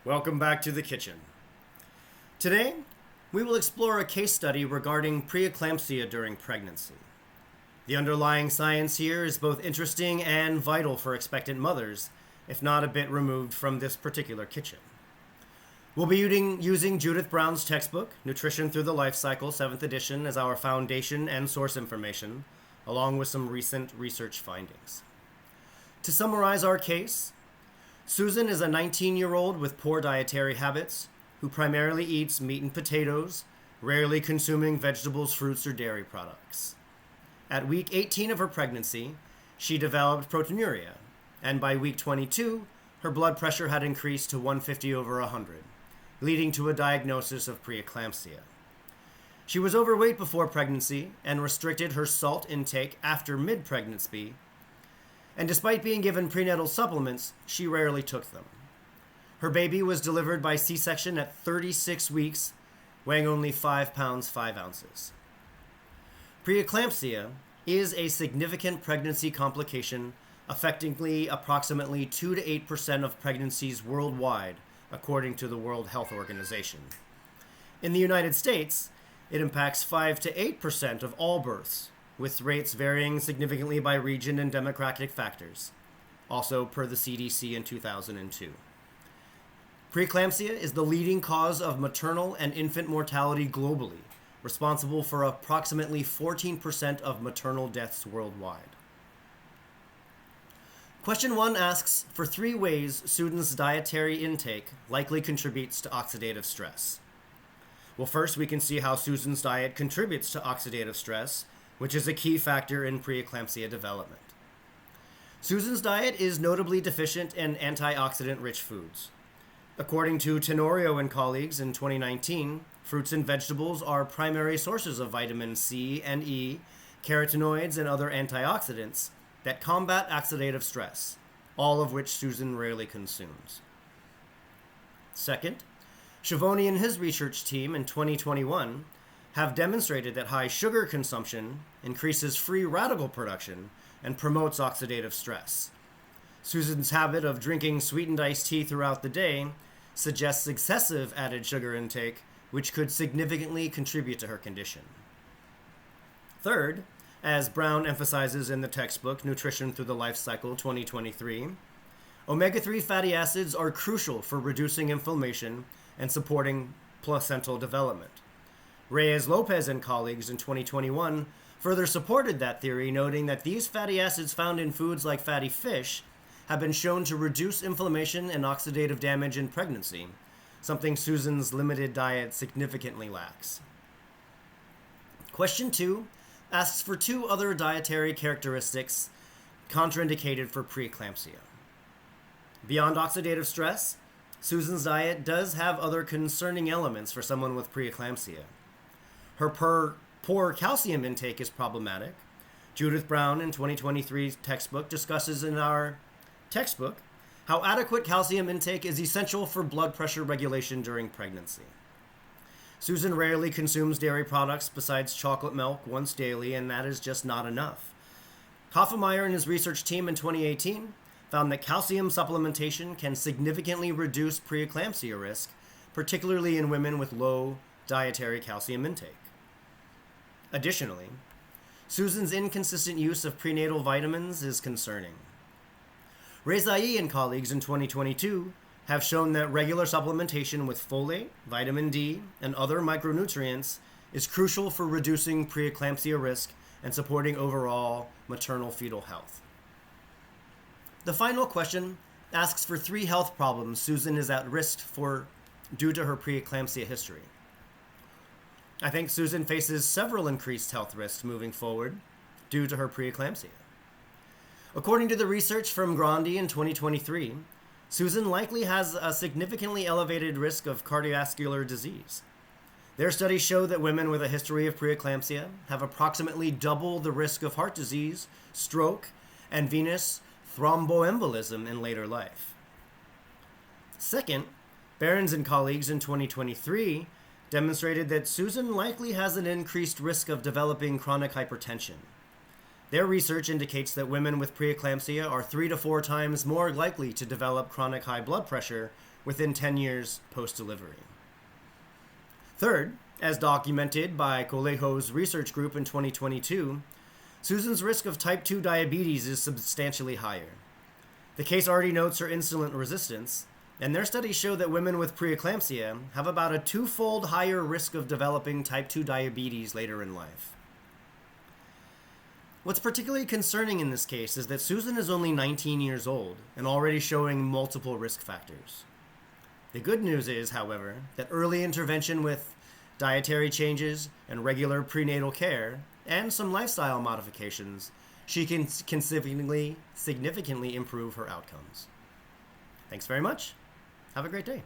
Welcome back to the kitchen. Today, we will explore a case study regarding preeclampsia during pregnancy. The underlying science here is both interesting and vital for expectant mothers, if not a bit removed from this particular kitchen. We'll be using Judith Brown's textbook, Nutrition Through the Life Cycle, 7th edition, as our foundation and source information, along with some recent research findings. To summarize our case, Susan is a 19-year-old with poor dietary habits who primarily eats meat and potatoes, rarely consuming vegetables, fruits, or dairy products. At week 18 of her pregnancy, she developed proteinuria, and by week 22, her blood pressure had increased to 150/100, leading to a diagnosis of preeclampsia. She was overweight before pregnancy and restricted her salt intake after mid-pregnancy, and despite being given prenatal supplements, she rarely took them. Her baby was delivered by C-section at 36 weeks, weighing only 5 pounds 5 ounces. Preeclampsia is a significant pregnancy complication affecting approximately 2 to 8% of pregnancies worldwide, according to the World Health Organization. In the United States, it impacts 5 to 8% of all births, with rates varying significantly by region and demographic factors, also per the CDC in 2002. Preeclampsia is the leading cause of maternal and infant mortality globally, responsible for approximately 14% of maternal deaths worldwide. Question 1 asks for 3 ways Susan's dietary intake likely contributes to oxidative stress. Well, first we can see how Susan's diet contributes to oxidative stress, which is a key factor in preeclampsia development. Susan's diet is notably deficient in antioxidant-rich foods. According to Tenorio and colleagues in 2019, fruits and vegetables are primary sources of vitamin C and E, carotenoids, and other antioxidants that combat oxidative stress, all of which Susan rarely consumes. Second, Schiavone and his research team in 2021 have demonstrated that high sugar consumption increases free radical production and promotes oxidative stress. Susan's habit of drinking sweetened iced tea throughout the day suggests excessive added sugar intake, which could significantly contribute to her condition. Third, as Brown emphasizes in the textbook Nutrition Through the Life Cycle 2023, omega-3 fatty acids are crucial for reducing inflammation and supporting placental development. Reyes-Lopez and colleagues in 2021 further supported that theory, noting that these fatty acids found in foods like fatty fish have been shown to reduce inflammation and oxidative damage in pregnancy, something Susan's limited diet significantly lacks. Question 2 asks for 2 other dietary characteristics contraindicated for preeclampsia. Beyond oxidative stress, Susan's diet does have other concerning elements for someone with preeclampsia. Her poor calcium intake is problematic. Judith Brown in 2023's textbook discusses in our textbook how adequate calcium intake is essential for blood pressure regulation during pregnancy. Susan rarely consumes dairy products besides chocolate milk once daily, and that is just not enough. Hoffmeyer and his research team in 2018 found that calcium supplementation can significantly reduce preeclampsia risk, particularly in women with low dietary calcium intake. Additionally, Susan's inconsistent use of prenatal vitamins is concerning. Rezai and colleagues in 2022 have shown that regular supplementation with folate, vitamin D, and other micronutrients is crucial for reducing preeclampsia risk and supporting overall maternal fetal health. The final question asks for 3 health problems Susan is at risk for due to her preeclampsia history. I think Susan faces several increased health risks moving forward due to her preeclampsia. According to the research from Grandi in 2023, Susan likely has a significantly elevated risk of cardiovascular disease. Their studies show that women with a history of preeclampsia have approximately double the risk of heart disease, stroke, and venous thromboembolism in later life. Second, Behrens and colleagues in 2023 demonstrated that Susan likely has an increased risk of developing chronic hypertension. Their research indicates that women with preeclampsia are 3 to 4 times more likely to develop chronic high blood pressure within 10 years post-delivery. Third, as documented by Colejo's research group in 2022, Susan's risk of type 2 diabetes is substantially higher. The case already notes her insulin resistance, and their studies show that women with preeclampsia have about a 2-fold higher risk of developing type 2 diabetes later in life. What's particularly concerning in this case is that Susan is only 19 years old and already showing multiple risk factors. The good news is, however, that early intervention with dietary changes and regular prenatal care and some lifestyle modifications, she can significantly improve her outcomes. Thanks very much. Have a great day.